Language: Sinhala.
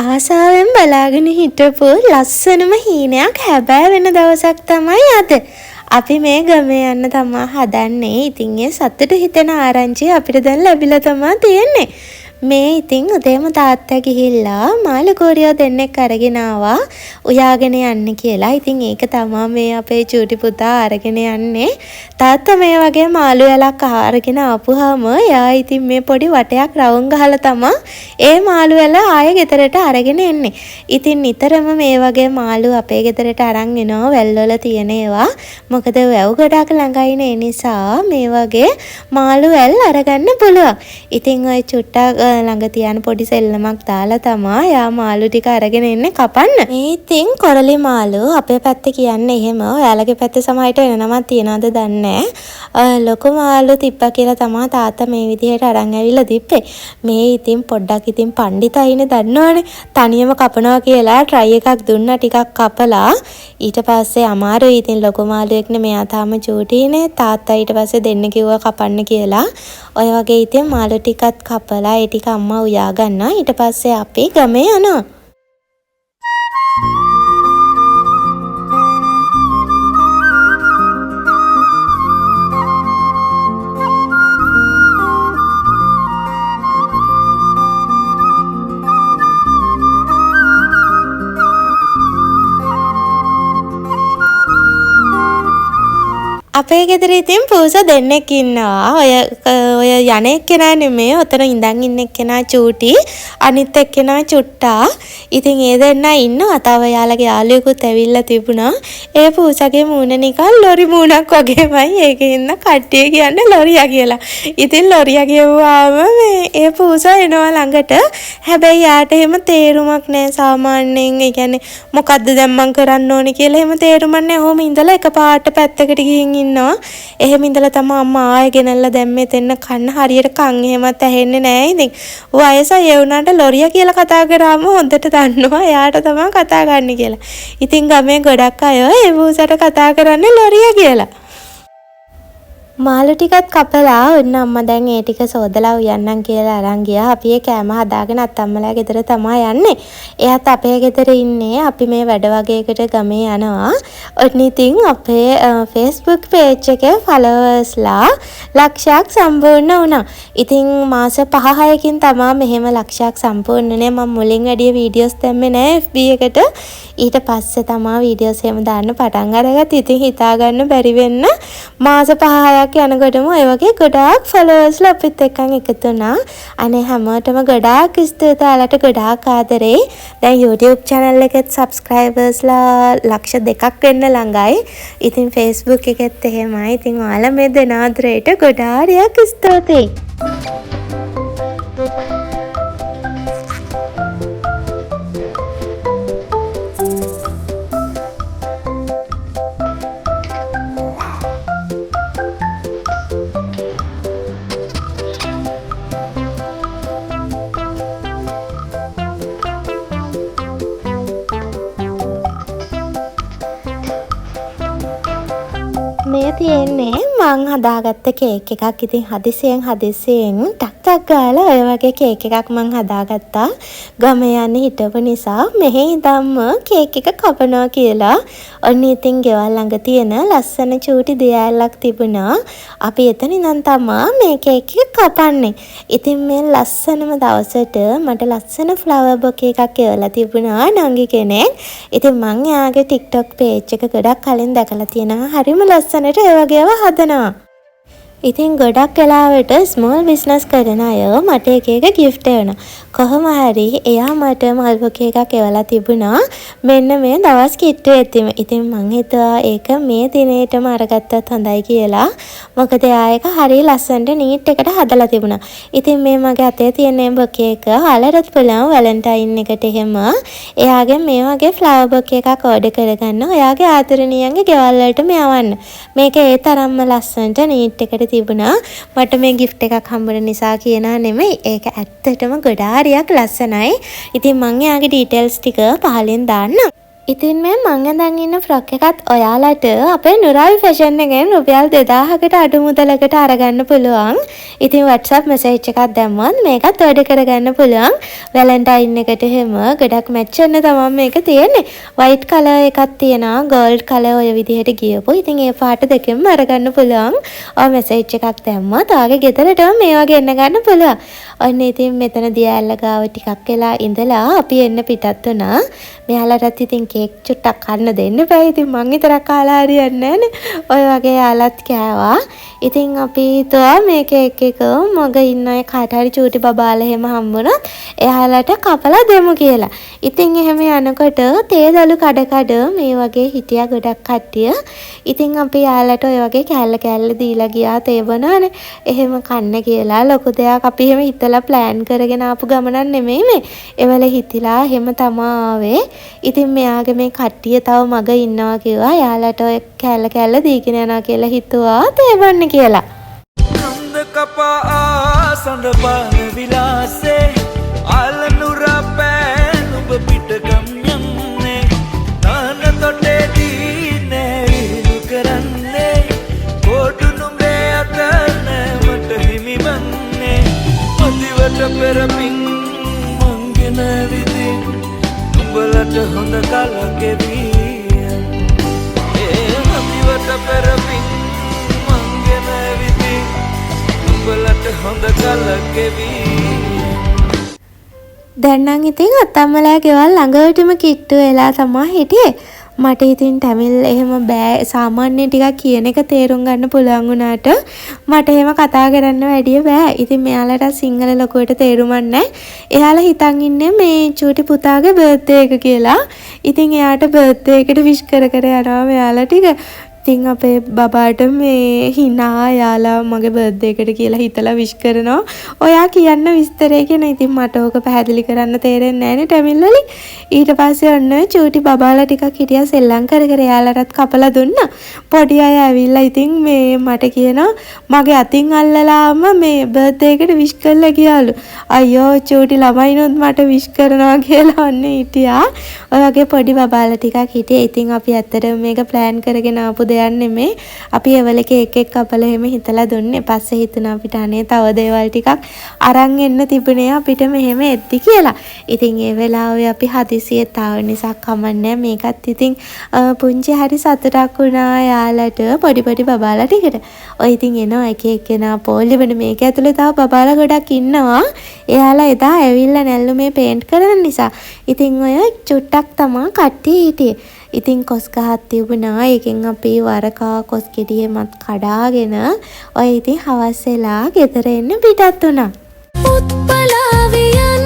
ආසාවෙන් බලාගෙන හිටපු ලස්සනම හීනයක් හැබෑ වෙන දවසක් තමයි අද. අපි මේ ගමේ යන්න තමා හදන්නේ. ඉතින් ඒ සතුට හිතෙන ආරංචිය අපිට දැන් ලැබිලා තමා තියෙන්නේ. මේ ඉතින් උදේම තාත්තා ගිහිල්ලා මාළු කෝරියෝ දෙන්නෙක් අරගෙන ආවා උයාගෙන යන්න කියලා. ඉතින් ඒක තමයි මේ අපේ චූටි පුතා අරගෙන යන්නේ. තාත්තා මේ වගේ මාළු වලක් අරගෙන ආපුවාම එයා ඉතින් මේ පොඩි වටයක් රවුම් ගහලා තමයි ඒ මාළු වල ආයෙ ගෙදරට අරගෙන එන්නේ. ඉතින් නිතරම මේ වගේ මාළු අපේ ගෙදරට අරන් එනවා වැල් වල තියෙන ඒවා. මොකද වැව් ගොඩක් ළඟයිනේ ඒ නිසා මේ වගේ මාළු වැල් අරගන්න පුළුවන්. ඉතින් ඔය චුට්ටක් ළඟ තියන පොඩි සෙල්ලමක් දාලා තමයි යා මාළු ටික අරගෙන එන්නේ කපන්න. මේ ඉතින් කොරලි මාළු අපේ පැත්තේ කියන්නේ එහෙම. ඔයාලගේ පැත්තේ සමහරට වෙන නමක් තියනවද දන්නේ නැහැ. ලොකු මාළු තිබ්බා කියලා තමයි තාත්තා මේ විදිහට අරන් ඇවිල්ලා තිබ්බේ. මේ ඉතින් පොඩ්ඩක් ඉතින් පණ්ඩිතයිනේ දන්නවනේ. තනියම කපනවා කියලා try එකක් දුන්නා ටිකක් කපලා. ඊට පස්සේ අමාරුයි ඉතින් ලොකු මාළුවෙක්නේ මෙයා තාම චූටිනේ. තාත්තා ඊට පස්සේ දෙන්න කිව්වා කපන්න කියලා. ඔය වගේ ඉතින් මාළු ටිකත් කපලා ඒ ටික අම්මා උයා ගන්නවා. ඊට පස්සේ අපි ගමේ යනවා. අපේ ගෙදර ඉතින් පූසා දෙන්නෙක් ඉන්නවා. ඔය යන එක්කෙනා නෙමෙයි. ඔතන ඉඳන් ඉන්න එක්කෙනා චූටි. අනිත් එක්කෙනා චුට්ටා. ඉතින් ඒ දෙන්නා ඉන්නවා. තව යාළගේ යාළුවෙකුත් ඇවිල්ලා තිබුණා. ඒ පූසාගේ මූණ නිකන් ලොරි මූණක් වගේමයි. ඒකෙන් කට්ටිය කියන්නේ ලොරියා කියලා. ඉතින් ලොරියා කියුවාම ඒ පූසා එනවා ළඟට. හැබැයි යාට එහෙම තේරුමක් නැහැ සාමාන්‍යයෙන්. ඒ කියන්නේ මොකද්ද දැන් මං කරන්න ඕනේ කියලා එහෙම තේරුමක් නැහැ. ඔහොම ඉඳලා එකපාරට පැත්තකට ගිහින් එහෙම ඉඳලා තමයි අම්මා ආයෙ ගෙනල්ලා දැම්මේ දෙන්න කන්න හරියට කන් එහෙමත් ඇහෙන්නේ නැහැ. ඉතින් වයසයි ඒ වුණාට ලොරියා කියලා කතා කරාම හොඳට දන්නවා එයාට තමයි කතා ගන්න කියලා. ඉතින් ගමේ ගොඩක් අය ඒ වූසට කතා කරන්නේ ලොරියා කියලා. මාළු ටිකත් කපලා ඔන්න අම්මා දැන් ඒ ටික සෝදලා උයන්නම් කියලා අරන් ගියා. අපි ඒ කෑම හදාගෙන අත්තම්මලා ගෙදර තමයි යන්නේ. එයාත් අපේ ගෙදර ඉන්නේ. අපි මේ වැඩ වගේකට ගමේ යනවා. ඔන්න ඉතින් අපේ Facebook page එකේ followersලා ලක්ෂයක් සම්පූර්ණ වුණා. ඉතින් මාස 5-6කින් තමයි මෙහෙම ලක්ෂයක් සම්පූර්ණ වුණේ. මම මුලින් වැඩි වීඩියෝස් දැම්මේ නැහැ FB එකට. ඊට පස්සේ තමයි වීඩියෝස් එහෙම දාන්න පටන් අරගත්තේ. ඉතින් හිතා ගන්න බැරි වෙන්න මාස 5-6ක් යනකොටම ඔය වගේ ගොඩාක් ෆලෝවර්ස්ලා අපිත් එක්කන් එකතු වුණා. අනේ හැමෝටම ගොඩාක් ස්තුතියි. ඔයාලට ගොඩාක් ආදරේ. දැන් YouTube channel එකෙත් subscribersලා ලක්ෂ 2ක් වෙන්න ළඟයි. ඉතින් Facebook එකෙත් එහෙමයි. ඉතින් ඔයාලා මේ දෙන ආදරේට ගොඩාක් ස්තුතියි. මේ තියෙන්නේ මං හදාගත්ත කේක් එකක්. ඉතින් හදිසියෙන් ටක් ගාලා ඔය වගේ කේක් එකක් මං හදාගත්තා. ගමේ යන්නේ හිටපු නිසා මෙහි ඉඳන්ම කේක් එක කපනවා කියලා. ඔන්න ඉතින් ගෙවල් ළඟ තියෙන ලස්සන චූටි දියැලක් තිබුණා. අපි එතන ඉඳන් තමයි මේ කේක් එක කපන්නේ. ඉතින් මේ ලස්සනම දවසට මට ලස්සන ෆ්ලවර් බොකේ එකක් එවලා තිබුණා නංගි කෙනෙක්. ඉතින් මං එයාගේ TikTok page එක ගොඩක් කලින් දැකලා තියෙනවා. හරිම ලස්සනට ඒ වගේව හදනවා. ඉතින් ගොඩක් වෙලාවට ස්මෝල් බිස්නස් කරන අය මට එක ගිෆ්ට් එවනවා. කොහොම හරි එයා මට මල් බොකේ එකක් එවලා තිබුණා. මෙන්න මේ දවස් කිට්ටුවෙදිම. ඉතින් මං හිතුවා ඒක මේ දිනේටම අරගත්තත් හොඳයි කියලා. මොකද එයා එක හරිය ලස්සනට නීට් එකට හදලා තිබුණා. ඉතින් මේ මගේ අතේ තියෙන බොකේ එක අලරත් පුළුවන් වැලන්ටයින් එකට එහෙම. එයාගේ මේ වගේ ෆ්ලවර් බොකේ එකක් ඕඩර් කරගන්න. ඔයාගේ ආදරණීයන්ගේ ගෙවල් වලටම යවන්න. මේක ඒ තරම්ම ලස්සනට නීට් එකට තිබුණා. මට මේ gift එකක් හම්බුන නිසා කියනා නෙමෙයි. ඒක ඇත්තටම ගොඩාරියක් ලස්සනයි. ඉතින් මම යාගේ details ටික පහලින් දාන්නම්. ඉතින් මේ මං අඳන් ඉන්න ෆ්‍රොක් එකත් ඔයාලට අපේ නුරාවි ෆැෂන් එකෙන් රුපියල් 2000කට අඩු මුදලකට අරගන්න පුළුවන්. ඉතින් WhatsApp message එකක් දැම්මොත් මේකත් order කරගන්න පුළුවන්. වැලන්ටයින් එකට එහෙම ගොඩක් මැච් වෙන්න තමයි මේක තියෙන්නේ. white color එකක් තියෙනවා, gold color ඔය විදිහට ගියපො. ඉතින් ඒ පාට දෙකෙන්ම අරගන්න පුළුවන්. ඔය message එකක් දැම්මොත් ආගේ ගෙදරටම මේ වගේ එන්න ගන්න පුළුවන්. ඔන්න ඉතින් මෙතන දියැල්ල ගාව ටිකක් වෙලා ඉඳලා අපි එන්න පිටත් වුණා. මෙයාලටත් ඉතින් කේක් චුට්ටක් කන්න දෙන්න බෑ. ඉතින් මං විතරක් කාලා හරියන්නේ නැහනේ. ඔය වගේ යාලත් කෑවා. ඉතින් අපි හිතුවා මේ කේක් එක මග ඉන්න අය කාට හරි චූටි බබාලා එහෙම හම්බුනොත් එයාලට කපලා දෙමු කියලා. ඉතින් එහෙම යනකොට තේදලු කඩ මේ වගේ හිටියා ගොඩක් කට්ටිය. ඉතින් අපි යාලට ඔය වගේ කෑල්ල දීලා ගියා තේ බනවනේ. එහෙම කන්න කියලා ලොකු දෙයක් අපි එහෙම හිතලා ප්ලෑන් කරගෙන ආපු ගමනක් නෙමෙයි මේ. ඒවල හිතිලා එහෙම තමා ආවේ. ඉතින් මෙයාගේ මේ කට්ටිය තව මග ඉන්නවා කිව්වා. යාලට ඔය කෑල්ල දීගෙන යනවා කියලා හිතුවා තේ බන්න කියලා. නන්ද කපා සඳපාන විලාසේ ආලනුර පෑන් ඔබ පිටගම් යන්නේ නාන තොටේදී නෑවිලු කරන්නේ කොටු නුඹේ අතන මට හිමි වන්නේ මදිවට පෙරපින් මංගෙන විදින් උඹලට හොඳ කලකෙවී ඒ මදිවට පෙරපින් මංගෙන විදින් උඹලට හොඳ කලකෙවී දැන් නම් ඉතින් අත්තම්මලා ගෙවල් ළඟටම කිට්ටු වෙලා තමයි හිටියේ. මට ඉතින් තමිල් එහෙම බෑ සාමාන්‍ය ටිකක් කියන එක තේරුම් ගන්න පුළුවන් වුණාට මට එහෙම කතා කරන්න වැඩිය බෑ. ඉතින් මෙයාලට සිංහල ලොකුවට තේරුමක් නැහැ. එයාලා හිතන් ඉන්නේ මේ චූටි පුතාගේ බර්ත්ඩේ එක කියලා. ඉතින් එයාට බර්ත්ඩේ එකට විශ් කර යනවා මෙයාලා ටික. ඉතින් අපේ බබාට මේ හිනා යාලා මගේ බර්ත්ඩේ එකට කියලා හිතලා විශ් කරනවා. ඔයා කියන්න විස්තරේ කියන. ඉතින් මට ඕක පැහැදිලි කරන්න තේරෙන්නේ නැහැ නේ ටැමිල් වලින්. ඊට පස්සේ ඔන්න චූටි බබාලා ටිකක් හිටියා සෙල්ලම් කර යාලටත් කපලා දුන්නා. පොඩි අය ඇවිල්ලා ඉතින් මේ මට කියනවා මගේ අතින් අල්ලලාම මේ බර්ත්ඩේ එකට විශ් කරලා ගියාලු. අයියෝ චූටි ළමයිනොත් මට විශ් කරනවා කියලා ඔන්න හිටියා. ඔය වගේ පොඩි බබාලා ටිකක් හිටියේ. ඉතින් අපි ඇත්තටම මේක ප්ලෑන් කරගෙන ආපු දෙයක් නෙමෙයි. අපි එවලක එක කපලා එහෙම හිතලා දුන්නේ. පස්සේ හිතුණා අපිට අනේ තව දේවල් ටිකක් අරන් එන්න තිබුණේ අපිට මෙහෙම එද්දි කියලා. ඉතින් ඒ වෙලාවේ අපි හදිසියෙත් ආව නිසා කමන්නේ මේකත් ඉතින් පුංචි හරි සතුටක් වුණා යාලට පොඩි බබාලා ටිකට. ඔය ඉතින් එනවා එක එනා පොල්ලිවන මේක ඇතුලේ තව බබාලා ගොඩක් ඉන්නවා. එයාලා එදා ඇවිල්ලා නැල්ලු මේ පේන්ට් කරන නිසා. ඉතින් ඔය චුට්ටක් තමා කට්ටිය හිටියේ. ඉතින් කොස් ගහක් තිබුණා. ඒකෙන් අපි වරකා කොස් ගෙඩියෙමත් කඩාගෙන ඔය ඉතින් හවස් වෙලා ගෙදර එන්න පිටත් වුණා. උත්පලාවිය